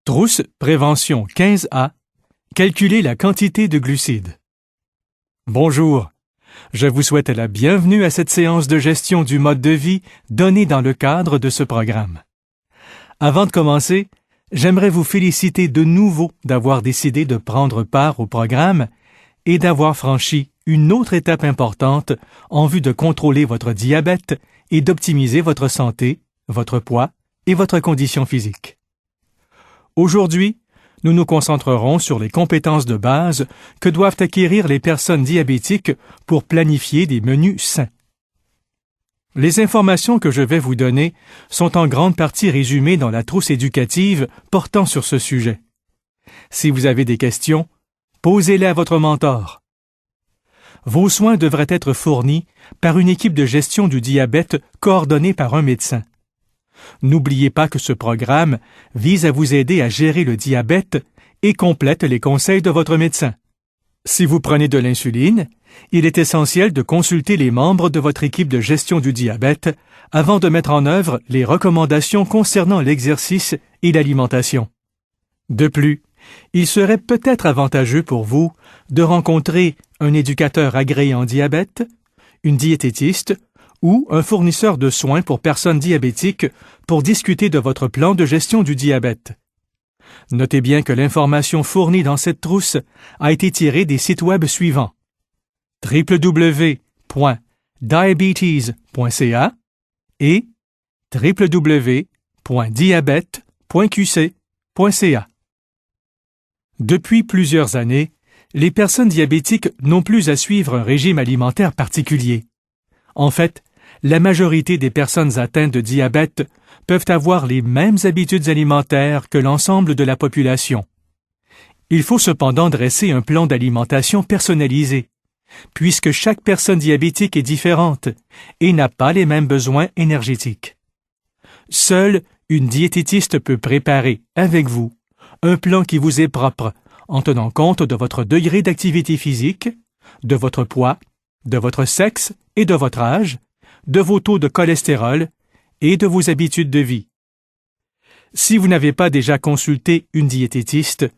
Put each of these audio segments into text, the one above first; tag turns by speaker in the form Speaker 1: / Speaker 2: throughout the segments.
Speaker 1: Trousse Prévention 15A. Calculer la quantité de glucides. Bonjour, je vous souhaite la bienvenue à cette séance de gestion du mode de vie donnée dans le cadre de ce programme. Avant de commencer, j'aimerais vous féliciter de nouveau d'avoir décidé de prendre part au programme et d'avoir franchi une autre étape importante en vue de contrôler votre diabète et d'optimiser votre santé, votre poids et votre condition physique. Aujourd'hui, nous nous concentrerons sur les compétences de base que doivent acquérir les personnes diabétiques pour planifier des menus sains. Les informations que je vais vous donner sont en grande partie résumées dans la trousse éducative portant sur ce sujet. Si vous avez des questions, posez-les à votre mentor. Vos soins devraient être fournis par une équipe de gestion du diabète coordonnée par un médecin. N'oubliez pas que ce programme vise à vous aider à gérer le diabète et complète les conseils de votre médecin. Si vous prenez de l'insuline, il est essentiel de consulter les membres de votre équipe de gestion du diabète avant de mettre en œuvre les recommandations concernant l'exercice et l'alimentation. De plus, il serait peut-être avantageux pour vous de rencontrer un éducateur agréé en diabète, une diététiste ou un fournisseur de soins pour personnes diabétiques pour discuter de votre plan de gestion du diabète. Notez bien que l'information fournie dans cette trousse a été tirée des sites web suivants: www.diabetes.ca et www.diabete.qc.ca. Depuis plusieurs années, les personnes diabétiques n'ont plus à suivre un régime alimentaire particulier. En fait, la majorité des personnes atteintes de diabète peuvent avoir les mêmes habitudes alimentaires que l'ensemble de la population. Il faut cependant dresser un plan d'alimentation personnalisé, puisque chaque personne diabétique est différente et n'a pas les mêmes besoins énergétiques. Seule une diététiste peut préparer, avec vous, un plan qui vous est propre, en tenant compte de votre degré d'activité physique, de votre poids, de votre sexe et de votre âge, de vos taux de cholestérol et de vos habitudes de vie. Si vous n'avez pas déjà consulté une diététiste,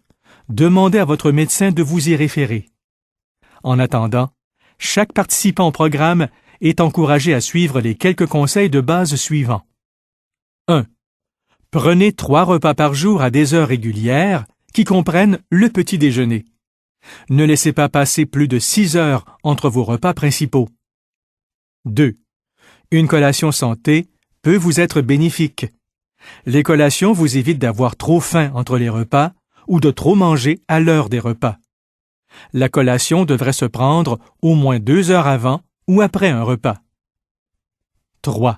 Speaker 1: demandez à votre médecin de vous y référer. En attendant, chaque participant au programme est encouragé à suivre les quelques conseils de base suivants. 1. Prenez 3 repas par jour à des heures régulières qui comprennent le petit déjeuner. Ne laissez pas passer plus de 6 heures entre vos repas principaux. 2. Une collation santé peut vous être bénéfique. Les collations vous évitent d'avoir trop faim entre les repas ou de trop manger à l'heure des repas. La collation devrait se prendre au moins 2 heures avant ou après un repas. 3.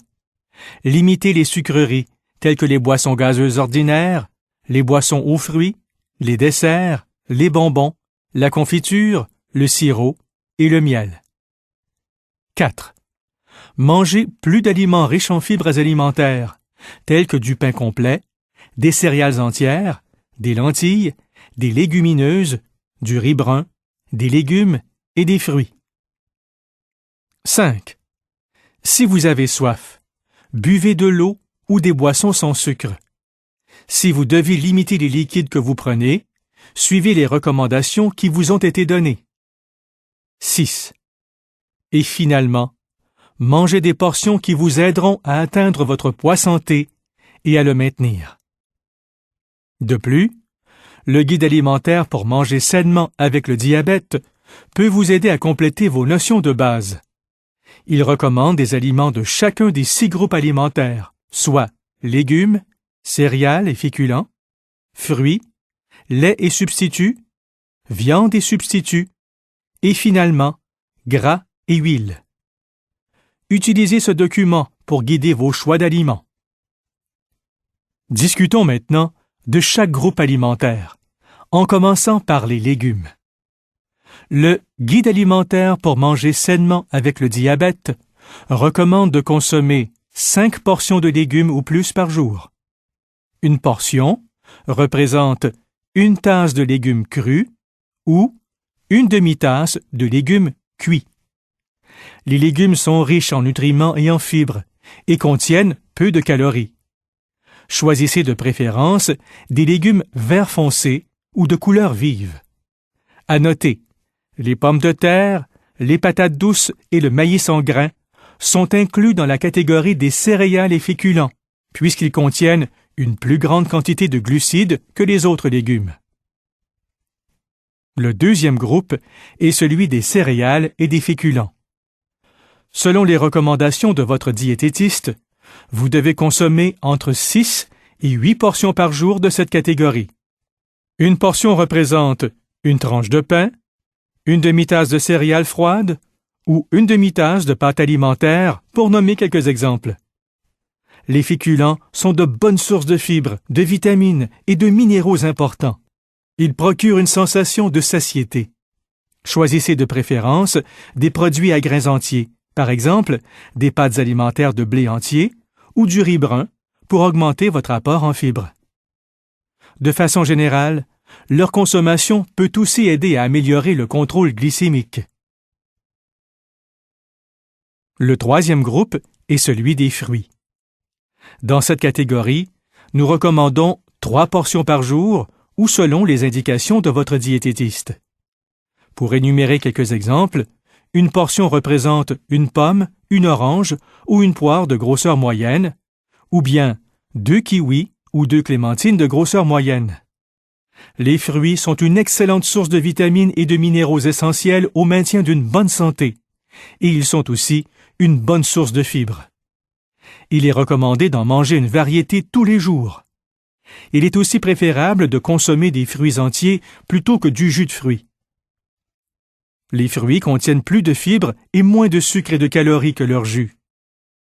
Speaker 1: Limitez les sucreries telles que les boissons gazeuses ordinaires, les boissons aux fruits, les desserts, les bonbons, la confiture, le sirop et le miel. 4. Mangez plus d'aliments riches en fibres alimentaires, tels que du pain complet, des céréales entières, des lentilles, des légumineuses, du riz brun, des légumes et des fruits. 5. Si vous avez soif, buvez de l'eau ou des boissons sans sucre. Si vous devez limiter les liquides que vous prenez, suivez les recommandations qui vous ont été données. 6. Et finalement, mangez des portions qui vous aideront à atteindre votre poids santé et à le maintenir. De plus, le guide alimentaire pour manger sainement avec le diabète peut vous aider à compléter vos notions de base. Il recommande des aliments de chacun des 6 groupes alimentaires, soit légumes, céréales et féculents, fruits, lait et substituts, viande et substituts, et finalement, gras et huile. Utilisez ce document pour guider vos choix d'aliments. Discutons maintenant de chaque groupe alimentaire, en commençant par les légumes. Le Guide alimentaire pour manger sainement avec le diabète recommande de consommer 5 portions de légumes ou plus par jour. Une portion représente une tasse de légumes crus ou une demi-tasse de légumes cuits. Les légumes sont riches en nutriments et en fibres et contiennent peu de calories. Choisissez de préférence des légumes vert foncé ou de couleur vive. À noter, les pommes de terre, les patates douces et le maïs en grains sont inclus dans la catégorie des céréales et féculents, puisqu'ils contiennent une plus grande quantité de glucides que les autres légumes. Le deuxième groupe est celui des céréales et des féculents. Selon les recommandations de votre diététiste, vous devez consommer entre 6 et 8 portions par jour de cette catégorie. Une portion représente une tranche de pain, une demi-tasse de céréales froides ou une demi-tasse de pâte alimentaire, pour nommer quelques exemples. Les féculents sont de bonnes sources de fibres, de vitamines et de minéraux importants. Ils procurent une sensation de satiété. Choisissez de préférence des produits à grains entiers, par exemple des pâtes alimentaires de blé entier ou du riz brun, pour augmenter votre apport en fibres. De façon générale, leur consommation peut aussi aider à améliorer le contrôle glycémique. Le troisième groupe est celui des fruits. Dans cette catégorie, nous recommandons 3 portions par jour ou selon les indications de votre diététiste. Pour énumérer quelques exemples, une portion représente une pomme, une orange ou une poire de grosseur moyenne, ou bien 2 kiwis ou 2 clémentines de grosseur moyenne. Les fruits sont une excellente source de vitamines et de minéraux essentiels au maintien d'une bonne santé, et ils sont aussi une bonne source de fibres. Il est recommandé d'en manger une variété tous les jours. Il est aussi préférable de consommer des fruits entiers plutôt que du jus de fruits. Les fruits contiennent plus de fibres et moins de sucre et de calories que leur jus.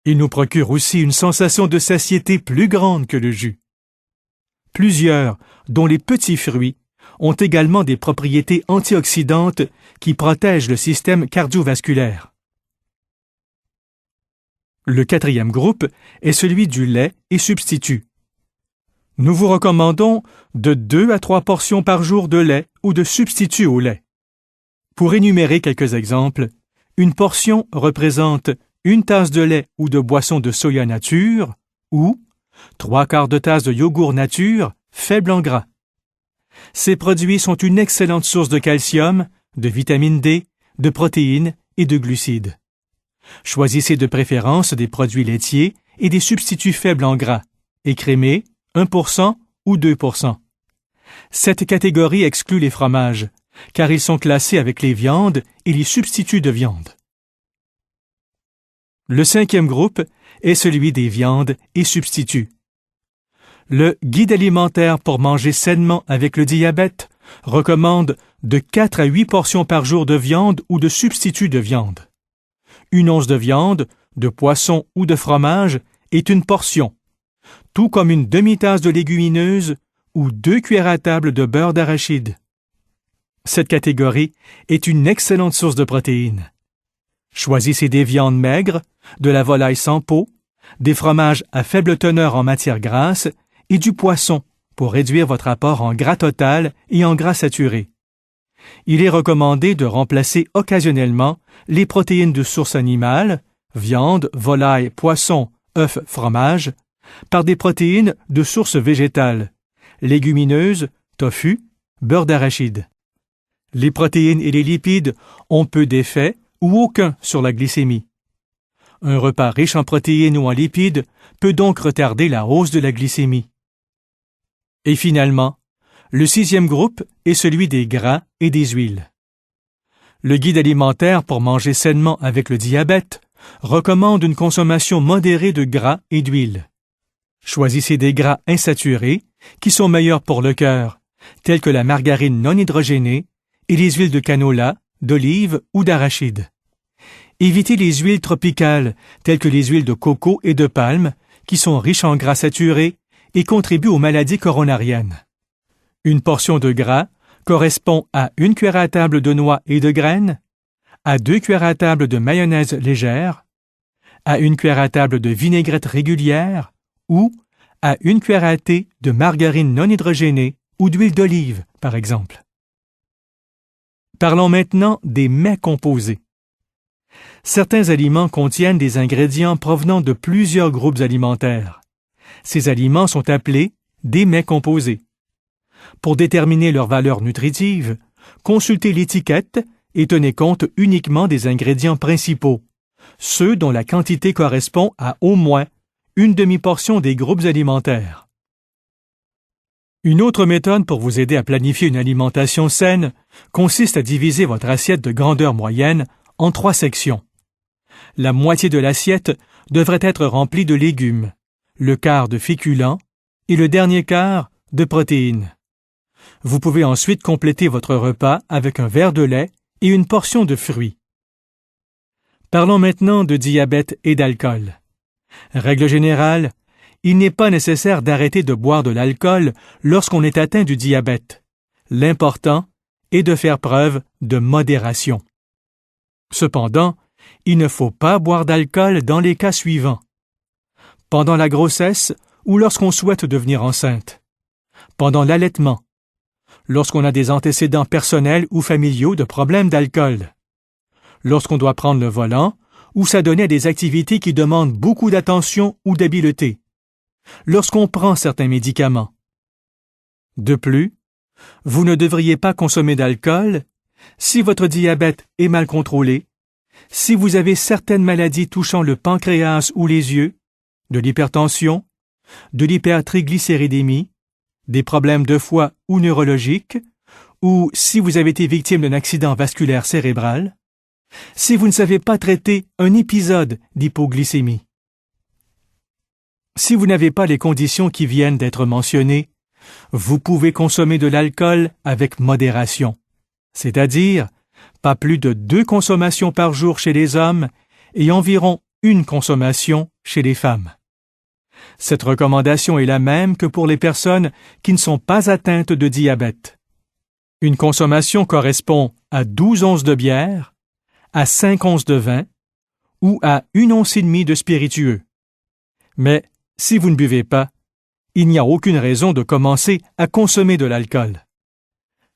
Speaker 1: Ils nous procurent aussi une sensation de satiété plus grande que le jus. Plusieurs, dont les petits fruits, ont également des propriétés antioxydantes qui protègent le système cardiovasculaire. Le quatrième groupe est celui du lait et substituts. Nous vous recommandons de 2 à 3 portions par jour de lait ou de substituts au lait. Pour énumérer quelques exemples, une portion représente une tasse de lait ou de boisson de soya nature ou 3/4 de tasse de yogourt nature faible en gras. Ces produits sont une excellente source de calcium, de vitamine D, de protéines et de glucides. Choisissez de préférence des produits laitiers et des substituts faibles en gras, écrémés, 1% ou 2%. Cette catégorie exclut les fromages, car ils sont classés avec les viandes et les substituts de viande. Le cinquième groupe est celui des viandes et substituts. Le Guide alimentaire pour manger sainement avec le diabète recommande de 4 à 8 portions par jour de viande ou de substituts de viande. Une once de viande, de poisson ou de fromage est une portion, tout comme une demi-tasse de légumineuses ou 2 cuillères à table de beurre d'arachide. Cette catégorie est une excellente source de protéines. Choisissez des viandes maigres, de la volaille sans peau, des fromages à faible teneur en matière grasse et du poisson pour réduire votre apport en gras total et en gras saturé. Il est recommandé de remplacer occasionnellement les protéines de source animale, viande, volaille, poisson, œufs, fromage, par des protéines de source végétale, légumineuses, tofu, beurre d'arachide. Les protéines et les lipides ont peu d'effet ou aucun sur la glycémie. Un repas riche en protéines ou en lipides peut donc retarder la hausse de la glycémie. Et finalement, le sixième groupe est celui des gras et des huiles. Le Guide alimentaire pour manger sainement avec le diabète recommande une consommation modérée de gras et d'huile. Choisissez des gras insaturés qui sont meilleurs pour le cœur, tels que la margarine non hydrogénée et les huiles de canola, d'olive ou d'arachide. Évitez les huiles tropicales, telles que les huiles de coco et de palme, qui sont riches en gras saturés et contribuent aux maladies coronariennes. Une portion de gras correspond à 1 cuillère à table de noix et de graines, à 2 cuillères à table de mayonnaise légère, à 1 cuillère à table de vinaigrette régulière ou à 1 cuillère à thé de margarine non hydrogénée ou d'huile d'olive, par exemple. Parlons maintenant des mets composés. Certains aliments contiennent des ingrédients provenant de plusieurs groupes alimentaires. Ces aliments sont appelés des mets composés. Pour déterminer leur valeur nutritive, consultez l'étiquette et tenez compte uniquement des ingrédients principaux, ceux dont la quantité correspond à au moins une demi-portion des groupes alimentaires. Une autre méthode pour vous aider à planifier une alimentation saine consiste à diviser votre assiette de grandeur moyenne en 3 sections. La moitié de l'assiette devrait être remplie de légumes, le quart de féculents et le dernier quart de protéines. Vous pouvez ensuite compléter votre repas avec un verre de lait et une portion de fruits. Parlons maintenant de diabète et d'alcool. Règle générale, il n'est pas nécessaire d'arrêter de boire de l'alcool lorsqu'on est atteint du diabète. L'important est de faire preuve de modération. Cependant, il ne faut pas boire d'alcool dans les cas suivants: pendant la grossesse ou lorsqu'on souhaite devenir enceinte, pendant l'allaitement, lorsqu'on a des antécédents personnels ou familiaux de problèmes d'alcool, lorsqu'on doit prendre le volant ou s'adonner à des activités qui demandent beaucoup d'attention ou d'habileté, lorsqu'on prend certains médicaments. De plus, vous ne devriez pas consommer d'alcool si votre diabète est mal contrôlé, si vous avez certaines maladies touchant le pancréas ou les yeux, de l'hypertension, de l'hypertriglycéridémie, des problèmes de foie ou neurologiques, ou si vous avez été victime d'un accident vasculaire cérébral, si vous ne savez pas traiter un épisode d'hypoglycémie. Si vous n'avez pas les conditions qui viennent d'être mentionnées, vous pouvez consommer de l'alcool avec modération, c'est-à-dire pas plus de 2 consommations par jour chez les hommes et environ 1 consommation chez les femmes. Cette recommandation est la même que pour les personnes qui ne sont pas atteintes de diabète. Une consommation correspond à 12 onces de bière, à 5 onces de vin ou à 1 once et demie de spiritueux. Mais si vous ne buvez pas, il n'y a aucune raison de commencer à consommer de l'alcool.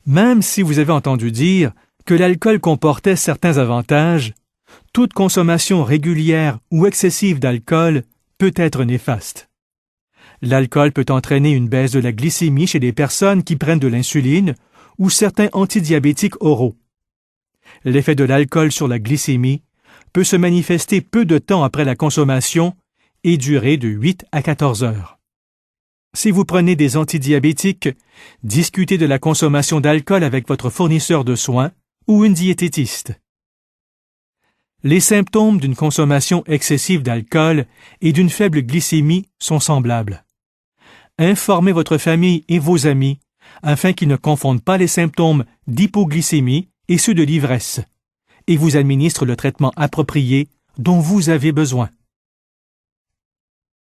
Speaker 1: Même si vous avez entendu dire que l'alcool comportait certains avantages, toute consommation régulière ou excessive d'alcool peut être néfaste. L'alcool peut entraîner une baisse de la glycémie chez les personnes qui prennent de l'insuline ou certains antidiabétiques oraux. L'effet de l'alcool sur la glycémie peut se manifester peu de temps après la consommation et durer de 8 à 14 heures. Si vous prenez des antidiabétiques, discutez de la consommation d'alcool avec votre fournisseur de soins ou une diététiste. Les symptômes d'une consommation excessive d'alcool et d'une faible glycémie sont semblables. Informez votre famille et vos amis afin qu'ils ne confondent pas les symptômes d'hypoglycémie et ceux de l'ivresse, et vous administrent le traitement approprié dont vous avez besoin.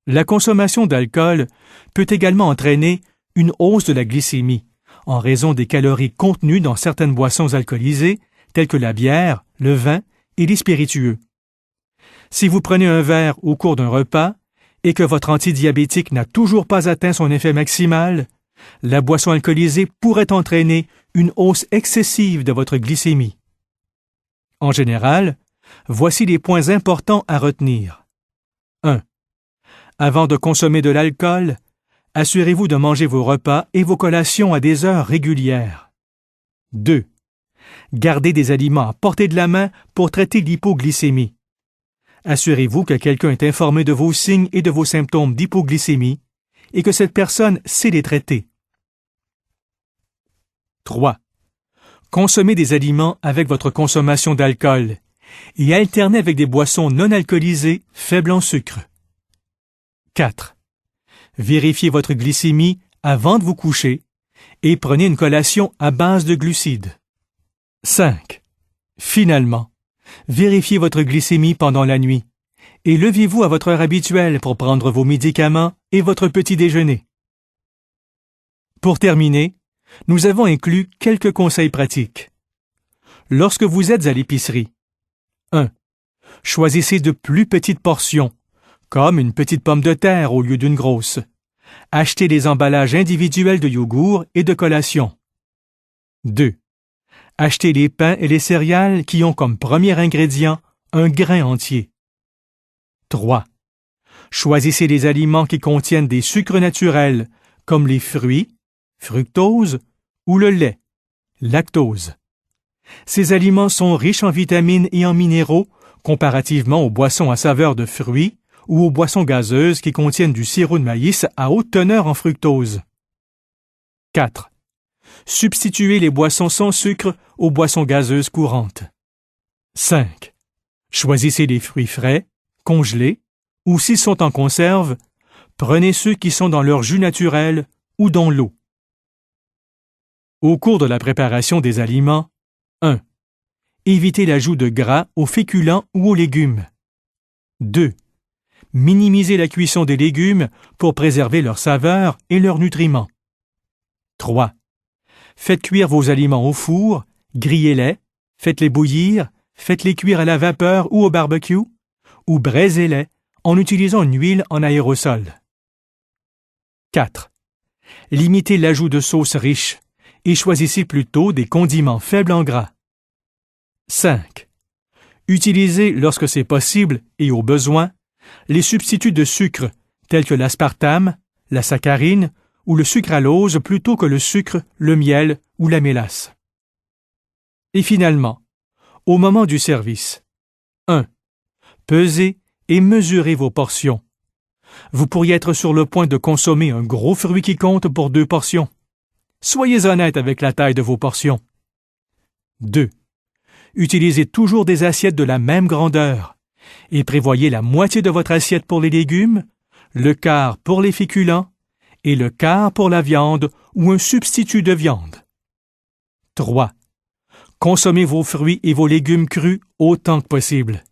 Speaker 1: La consommation d'alcool peut également entraîner une hausse de la glycémie en raison des calories contenues dans certaines boissons alcoolisées telles que la bière, le vin et les spiritueux. Si vous prenez un verre au cours d'un repas et que votre antidiabétique n'a toujours pas atteint son effet maximal, la boisson alcoolisée pourrait entraîner une hausse excessive de votre glycémie. En général, voici les points importants à retenir. 1. Avant de consommer de l'alcool, assurez-vous de manger vos repas et vos collations à des heures régulières. 2. Gardez des aliments à portée de la main pour traiter l'hypoglycémie. Assurez-vous que quelqu'un est informé de vos signes et de vos symptômes d'hypoglycémie et que cette personne sait les traiter. 3. Consommez des aliments avec votre consommation d'alcool et alternez avec des boissons non alcoolisées faibles en sucre. 4. Vérifiez votre glycémie avant de vous coucher et prenez une collation à base de glucides. 5. Finalement, vérifiez votre glycémie pendant la nuit et levez-vous à votre heure habituelle pour prendre vos médicaments et votre petit déjeuner. Pour terminer, nous avons inclus quelques conseils pratiques. Lorsque vous êtes à l'épicerie, 1. Choisissez de plus petites portions, comme une petite pomme de terre au lieu d'une grosse. Achetez des emballages individuels de yogourt et de collation. 2. Achetez les pains et les céréales qui ont comme premier ingrédient un grain entier. 3. Choisissez les aliments qui contiennent des sucres naturels, comme les fruits, fructose, ou le lait, lactose. Ces aliments sont riches en vitamines et en minéraux, comparativement aux boissons à saveur de fruits ou aux boissons gazeuses qui contiennent du sirop de maïs à haute teneur en fructose. 4. Substituez les boissons sans sucre aux boissons gazeuses courantes. 5. Choisissez les fruits frais, congelés, ou s'ils sont en conserve, prenez ceux qui sont dans leur jus naturel ou dans l'eau. Au cours de la préparation des aliments, 1. Évitez l'ajout de gras aux féculents ou aux légumes. 2. Minimisez la cuisson des légumes pour préserver leur saveur et leurs nutriments. 3. Faites cuire vos aliments au four, grillez-les, faites-les bouillir, faites-les cuire à la vapeur ou au barbecue, ou braisez-les en utilisant une huile en aérosol. 4. Limitez l'ajout de sauces riches et choisissez plutôt des condiments faibles en gras. 5. Utilisez, lorsque c'est possible et au besoin, les substituts de sucre tels que l'aspartame, la saccharine ou le sucralose plutôt que le sucre, le miel ou la mélasse. Et finalement, au moment du service, 1. Pesez et mesurez vos portions. Vous pourriez être sur le point de consommer un gros fruit qui compte pour 2 portions. Soyez honnête avec la taille de vos portions. 2. Utilisez toujours des assiettes de la même grandeur et prévoyez la moitié de votre assiette pour les légumes, le quart pour les féculents et le quart pour la viande ou un substitut de viande. 3. Consommez vos fruits et vos légumes crus autant que possible.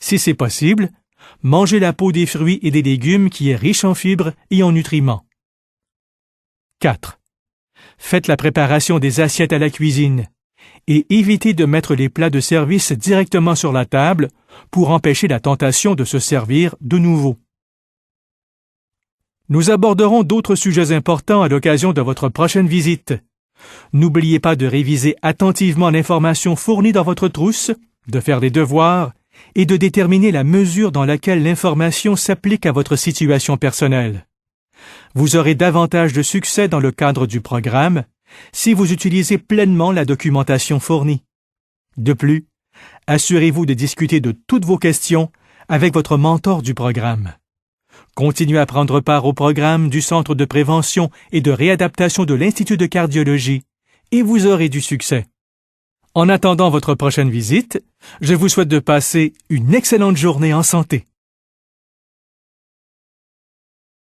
Speaker 1: Si c'est possible, mangez la peau des fruits et des légumes qui est riche en fibres et en nutriments. 4. Faites la préparation des assiettes à la cuisine et évitez de mettre les plats de service directement sur la table pour empêcher la tentation de se servir de nouveau. Nous aborderons d'autres sujets importants à l'occasion de votre prochaine visite. N'oubliez pas de réviser attentivement l'information fournie dans votre trousse, de faire des devoirs et de déterminer la mesure dans laquelle l'information s'applique à votre situation personnelle. Vous aurez davantage de succès dans le cadre du programme si vous utilisez pleinement la documentation fournie. De plus, assurez-vous de discuter de toutes vos questions avec votre mentor du programme. Continuez à prendre part au programme du Centre de prévention et de réadaptation de l'Institut de cardiologie et vous aurez du succès. En attendant votre prochaine visite, je vous souhaite de passer une excellente journée en santé.